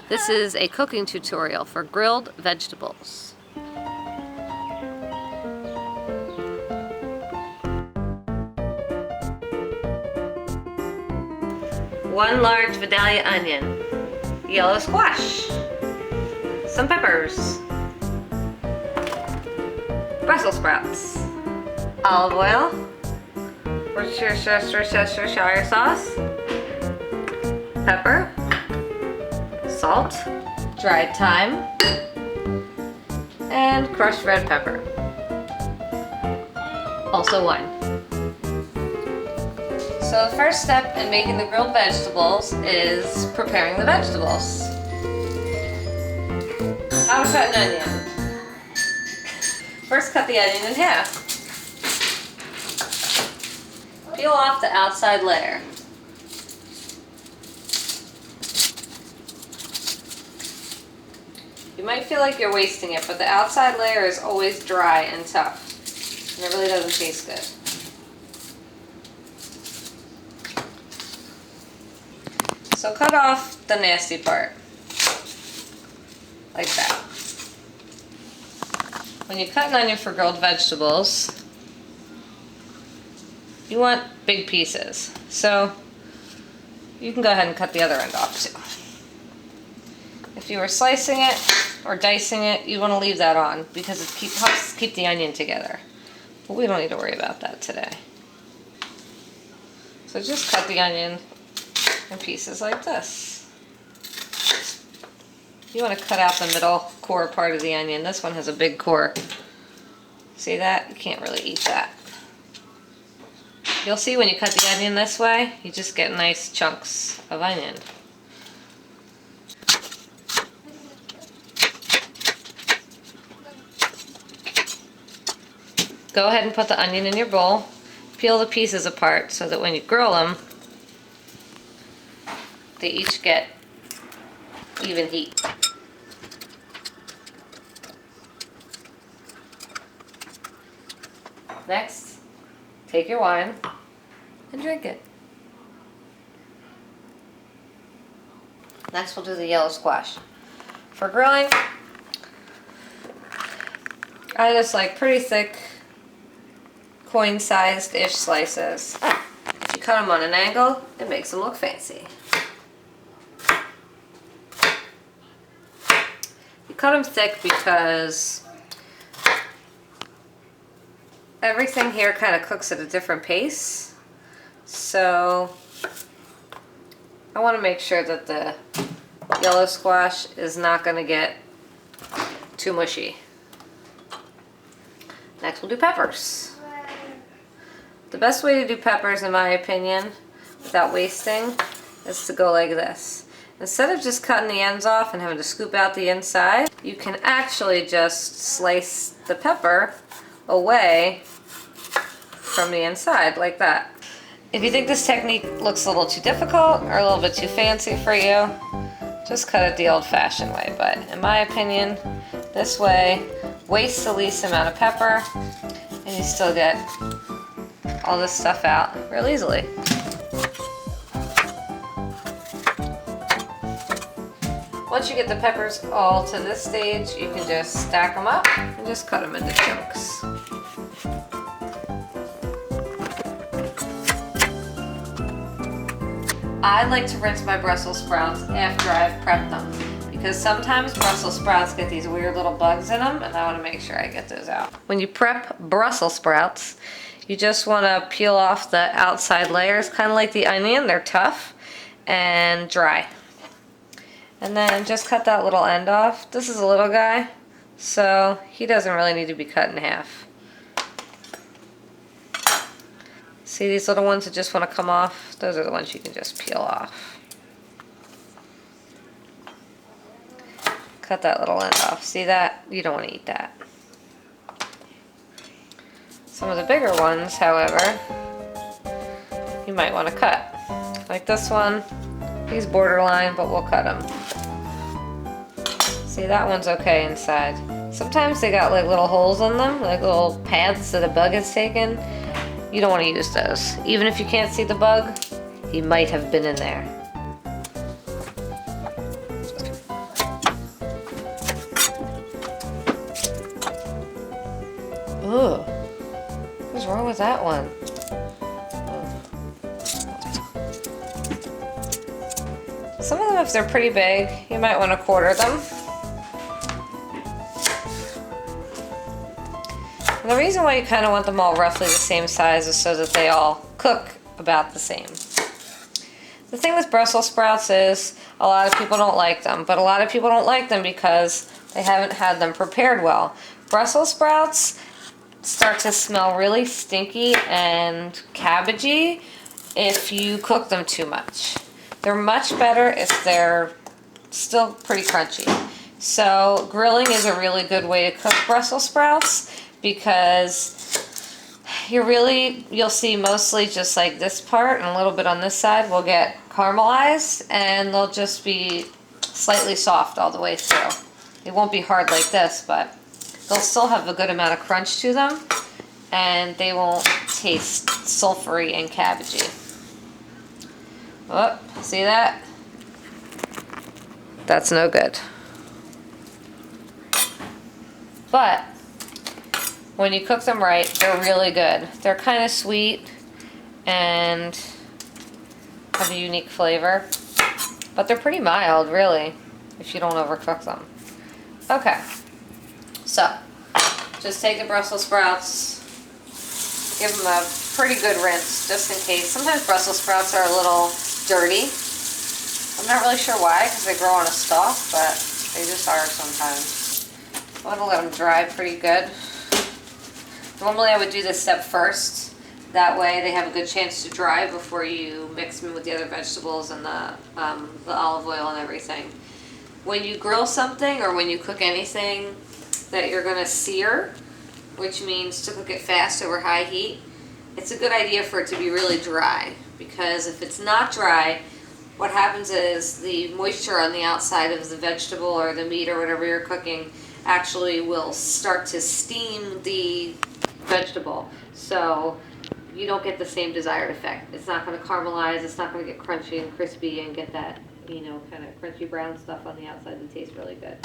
This is a cooking tutorial for grilled vegetables. One large Vidalia onion, yellow squash, some peppers, Brussels sprouts, olive oil, Worcestershire sauce, pepper, salt, dried thyme, and crushed red pepper. Also wine. So the first step in making the grilled vegetables is preparing the vegetables. How to cut an onion. First, cut the onion in half. Peel off the outside layer. You might feel like you're wasting it, but the outside layer is always dry and tough, and it really doesn't taste good. So cut off the nasty part, like that. When you cut an onion for grilled vegetables, you want big pieces. So you can go ahead and cut the other end off too. If you were slicing it or dicing it, you want to leave that on because it helps keep the onion together. But we don't need to worry about that today. So just cut the onion in pieces like this. You want to cut out the middle core part of the onion. This one has a big core. See that? You can't really eat that. You'll see when you cut the onion this way, you just get nice chunks of onion. Go ahead and put the onion in your bowl. Peel the pieces apart so that when you grill them, they each get even heat. Next, take your wine and drink it. Next, we'll do the yellow squash. For grilling, I just like pretty thick, coin-sized-ish slices. If you cut them on an angle, it makes them look fancy. You cut them thick because everything here kind of cooks at a different pace. So I want to make sure that the yellow squash is not going to get too mushy. Next we'll do peppers. The best way to do peppers, in my opinion, without wasting, is to go like this. Instead of just cutting the ends off and having to scoop out the inside, you can actually just slice the pepper away from the inside, like that. If you think this technique looks a little too difficult or a little bit too fancy for you, just cut it the old-fashioned way. But in my opinion, this way wastes the least amount of pepper and you still get all this stuff out real easily. Once you get the peppers all to this stage, you can just stack them up and just cut them into chunks. I like to rinse my Brussels sprouts after I've prepped them because sometimes Brussels sprouts get these weird little bugs in them and I want to make sure I get those out. When you prep Brussels sprouts, you just want to peel off the outside layers, kind of like the onion. They're tough and dry. And then just cut that little end off. This is a little guy, so he doesn't really need to be cut in half. See these little ones that just want to come off? Those are the ones you can just peel off. Cut that little end off. See that? You don't want to eat that. Some of the bigger ones, however, you might want to cut. Like this one, he's borderline, but we'll cut him. See, that one's okay inside. Sometimes they got like little holes in them, like little paths that a bug has taken. You don't want to use those. Even if you can't see the bug, he might have been in there. with that one? Some of them, if they're pretty big, you might want to quarter them. And the reason why you kind of want them all roughly the same size is so that they all cook about the same. The thing with Brussels sprouts is a lot of people don't like them, but a lot of people don't like them because they haven't had them prepared well. Brussels sprouts start to smell really stinky and cabbagey if you cook them too much. They're much better if they're still pretty crunchy. So grilling is a really good way to cook Brussels sprouts because you'll see mostly just like this part and a little bit on this side will get caramelized, and they'll just be slightly soft all the way through. They won't be hard like this, but they'll still have a good amount of crunch to them, and they won't taste sulfury and cabbagey. Oh, see that? That's no good. But when you cook them right, they're really good. They're kind of sweet and have a unique flavor, but they're pretty mild, really, if you don't overcook them. Okay, so just take the Brussels sprouts, give them a pretty good rinse, just in case. Sometimes Brussels sprouts are a little dirty. I'm not really sure why, because they grow on a stalk, but they just are sometimes. I want to let them dry pretty good. Normally I would do this step first. That way they have a good chance to dry before you mix them with the other vegetables and the olive oil and everything. When you grill something or when you cook anything that you're going to sear, which means to cook it fast over high heat, it's a good idea for it to be really dry, because if it's not dry, what happens is the moisture on the outside of the vegetable or the meat or whatever you're cooking actually will start to steam the vegetable. So you don't get the same desired effect. It's not going to caramelize, it's not going to get crunchy and crispy and get that, kind of crunchy brown stuff on the outside that tastes really good.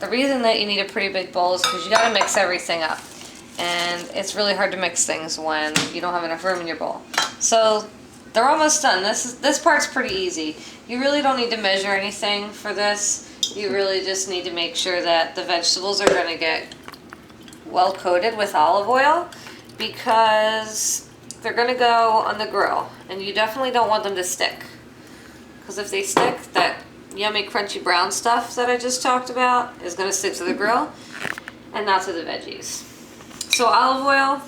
The reason that you need a pretty big bowl is because you got to mix everything up. And it's really hard to mix things when you don't have enough room in your bowl. So they're almost done. This part's pretty easy. You really don't need to measure anything for this. You really just need to make sure that the vegetables are going to get well coated with olive oil, because they're going to go on the grill, and you definitely don't want them to stick, because if they stick, that yummy crunchy brown stuff that I just talked about is going to stick to the grill and not to the veggies. So olive oil,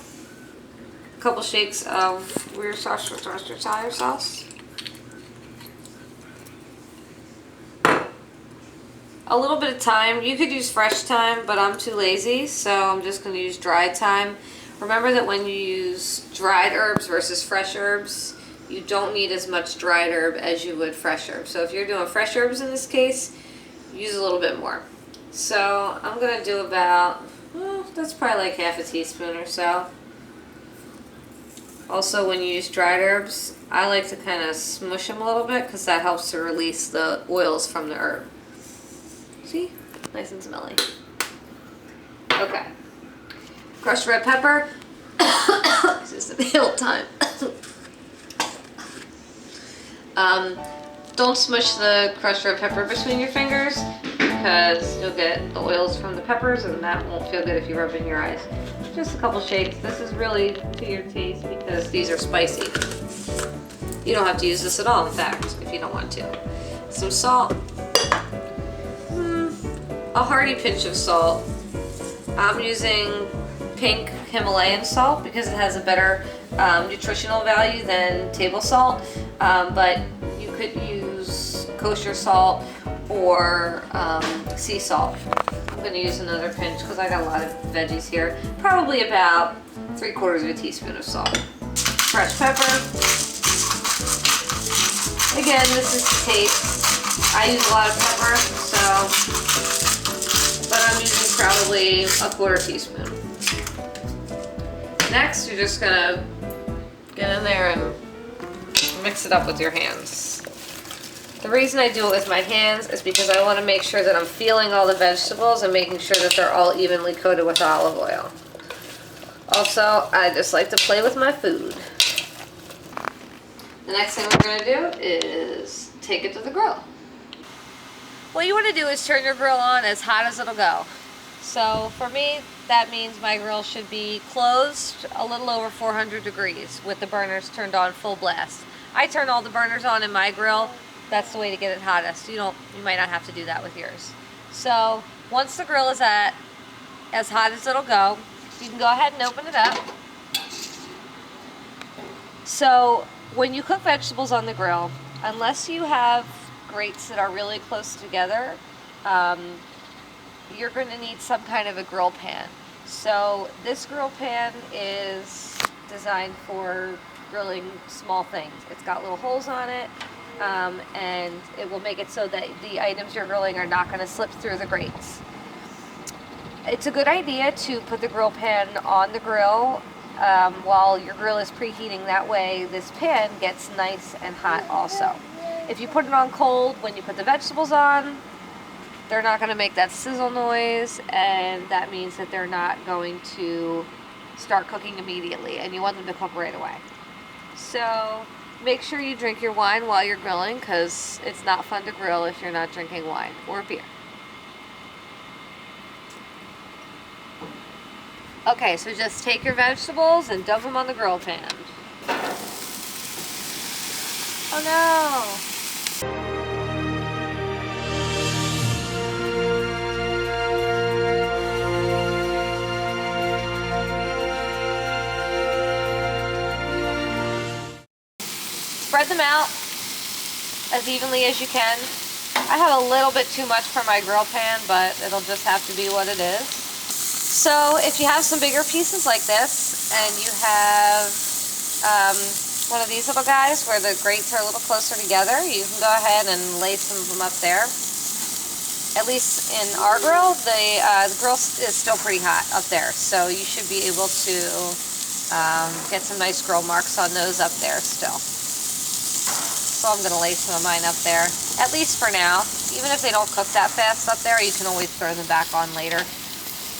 a couple shakes of Worcestershire sauce, a little bit of thyme. You could use fresh thyme, but I'm too lazy, so I'm just going to use dried thyme. Remember that when you use dried herbs versus fresh herbs, you don't need as much dried herb as you would fresh herbs. So if you're doing fresh herbs in this case, use a little bit more. So I'm going to do about, that's probably like half a teaspoon or so. Also, when you use dried herbs, I like to kind of smush them a little bit, because that helps to release the oils from the herb. See? Nice and smelly. Okay. Crushed red pepper. This is the meal time. Don't smush the crushed red pepper between your fingers, because you'll get the oils from the peppers, and that won't feel good if you rub it in your eyes. Just a couple shakes. This is really to your taste, because these are spicy. You don't have to use this at all, in fact, if you don't want to. Some salt. A hearty pinch of salt. I'm using pink Himalayan salt because it has a better nutritional value than table salt, but you could use kosher salt or sea salt. I'm going to use another pinch because I got a lot of veggies here. Probably about 3/4 of a teaspoon of salt. Fresh pepper. Again, this is to taste. I use a lot of pepper, but I'm using probably a 1/4 teaspoon. Next, you're just gonna get in there and mix it up with your hands. The reason I do it with my hands is because I want to make sure that I'm feeling all the vegetables and making sure that they're all evenly coated with olive oil. Also, I just like to play with my food. The next thing we're going to do is take it to the grill. What you want to do is turn your grill on as hot as it'll go. So for me, that means my grill should be closed a little over 400 degrees with the burners turned on full blast. I turn all the burners on in my grill. That's the way to get it hottest. You might not have to do that with yours. So once the grill is at as hot as it'll go, you can go ahead and open it up. So when you cook vegetables on the grill, unless you have grates that are really close together, you're going to need some kind of a grill pan. So this grill pan is designed for grilling small things. It's got little holes on it, and it will make it so that the items you're grilling are not going to slip through the grates. It's a good idea to put the grill pan on the grill while your grill is preheating. That way this pan gets nice and hot also. If you put it on cold when you put the vegetables on, they're not going to make that sizzle noise, and that means that they're not going to start cooking immediately, and you want them to cook right away. So make sure you drink your wine while you're grilling, because it's not fun to grill if you're not drinking wine or beer. Okay, so just take your vegetables and dump them on the grill pan. Oh no! Spread them out as evenly as you can. I have a little bit too much for my grill pan, but it'll just have to be what it is. So if you have some bigger pieces like this, and you have one of these little guys where the grates are a little closer together, you can go ahead and lay some of them up there. At least in our grill, the grill is still pretty hot up there, so you should be able to get some nice grill marks on those up there still. So I'm going to lay some of mine up there, at least for now. Even if they don't cook that fast up there, you can always throw them back on later.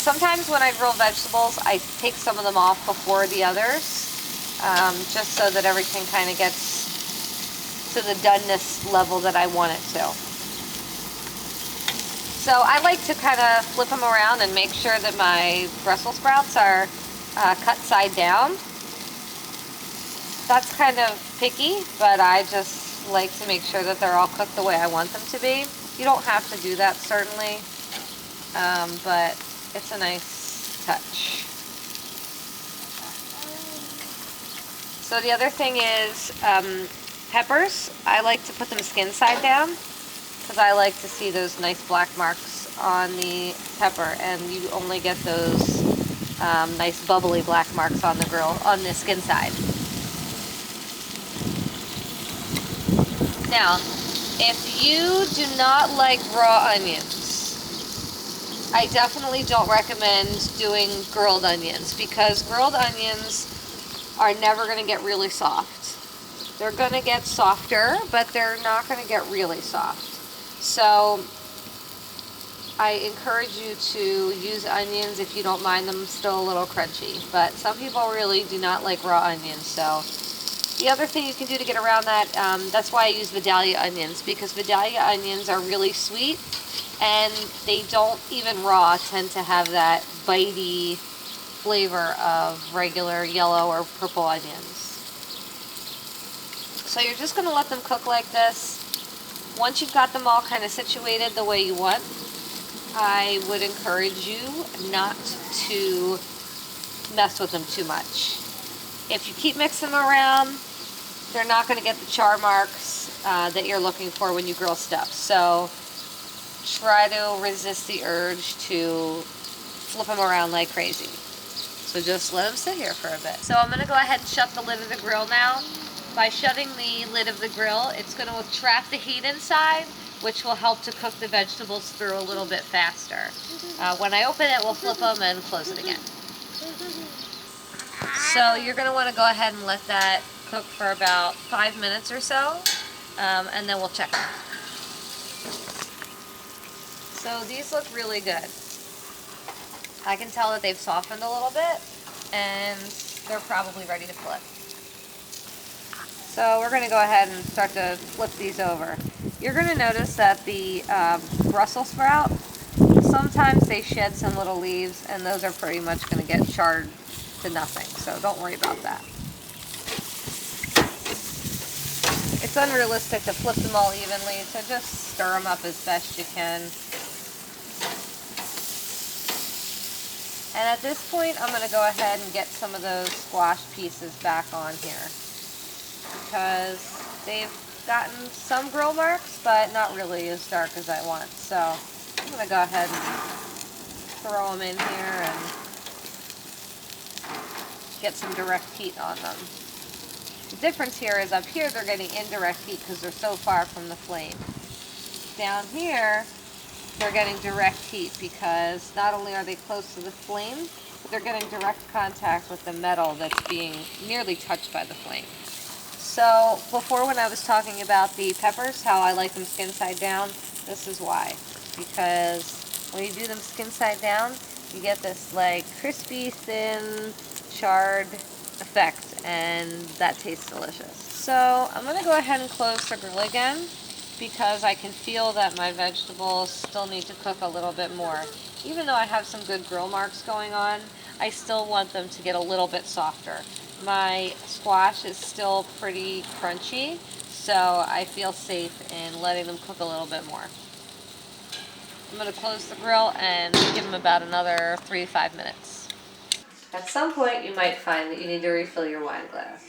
Sometimes when I grill vegetables, I take some of them off before the others, just so that everything kind of gets to the doneness level that I want it to. So I like to kind of flip them around and make sure that my Brussels sprouts are cut side down. That's kind of picky, but I just like to make sure that they're all cooked the way I want them to be. You don't have to do that, certainly, but it's a nice touch. So the other thing is peppers. I like to put them skin side down because I like to see those nice black marks on the pepper, and you only get those nice bubbly black marks on the grill, on the skin side. Now, if you do not like raw onions, I definitely don't recommend doing grilled onions, because grilled onions are never going to get really soft. They're going to get softer, but they're not going to get really soft. So I encourage you to use onions if you don't mind them still a little crunchy. But some people really do not like raw onions, so the other thing you can do to get around that, that's why I use Vidalia onions, because Vidalia onions are really sweet, and they don't, even raw, tend to have that bitey flavor of regular yellow or purple onions. So you're just going to let them cook like this. Once you've got them all kind of situated the way you want, I would encourage you not to mess with them too much. If you keep mixing them around, they're not going to get the char marks that you're looking for when you grill stuff. So try to resist the urge to flip them around like crazy. So just let them sit here for a bit. So I'm going to go ahead and shut the lid of the grill now. By shutting the lid of the grill, it's going to trap the heat inside, which will help to cook the vegetables through a little bit faster. When I open it, we'll flip them and close it again. So you're going to want to go ahead and let that cook for about 5 minutes or so, and then we'll check them. So these look really good. I can tell that they've softened a little bit, and they're probably ready to flip. So we're going to go ahead and start to flip these over. You're going to notice that the Brussels sprout, sometimes they shed some little leaves, and those are pretty much going to get charred to nothing, so don't worry about that. It's unrealistic to flip them all evenly, so just stir them up as best you can. And at this point, I'm going to go ahead and get some of those squash pieces back on here, because they've gotten some grill marks, but not really as dark as I want. So I'm going to go ahead and throw them in here and get some direct heat on them. The difference here is up here they're getting indirect heat because they're so far from the flame. Down here they're getting direct heat because not only are they close to the flame, but they're getting direct contact with the metal that's being nearly touched by the flame. So before, when I was talking about the peppers, how I like them skin side down, this is why. Because when you do them skin side down, you get this like crispy, thin, charred effect, and that tastes delicious. So I'm going to go ahead and close the grill again because I can feel that my vegetables still need to cook a little bit more. Even though I have some good grill marks going on, I still want them to get a little bit softer. My squash is still pretty crunchy, so I feel safe in letting them cook a little bit more. I'm going to close the grill and give them about another 3 to 5 minutes. At some point you might find that you need to refill your wine glass.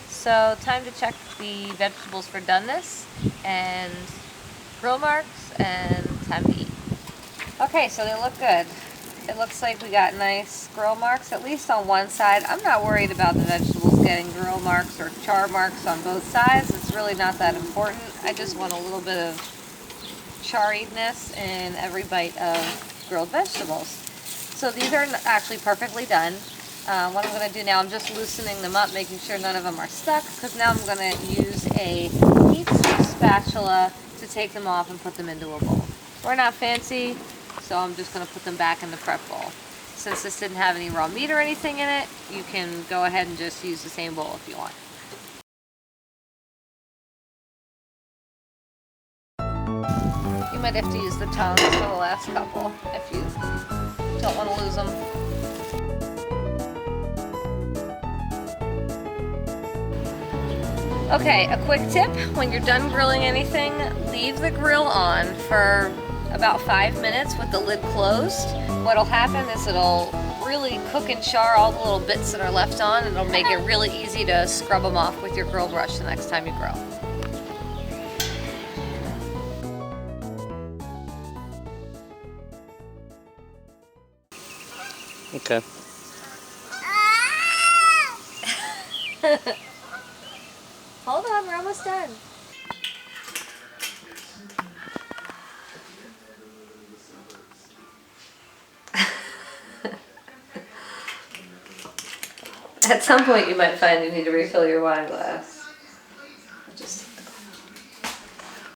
So time to check the vegetables for doneness and grill marks, and time to eat. Okay, so they look good. It looks like we got nice grill marks, at least on one side. I'm not worried about the vegetables getting grill marks or char marks on both sides. It's really not that important. I just want a little bit of chariness in every bite of grilled vegetables. So these are actually perfectly done. What I'm going to do now, I'm just loosening them up, making sure none of them are stuck, because now I'm going to use a heat-seek spatula to take them off and put them into a bowl. We're not fancy, so I'm just going to put them back in the prep bowl. Since this didn't have any raw meat or anything in it, you can go ahead and just use the same bowl if you want. You might have to use the tongs for the last couple if you don't want to lose them. Okay, a quick tip, when you're done grilling anything, leave the grill on for about 5 minutes with the lid closed. What'll happen is it'll really cook and char all the little bits that are left on, and it'll make it really easy to scrub them off with your grill brush the next time you grill. Okay. Hold on, we're almost done. At some point you might find you need to refill your wine glass.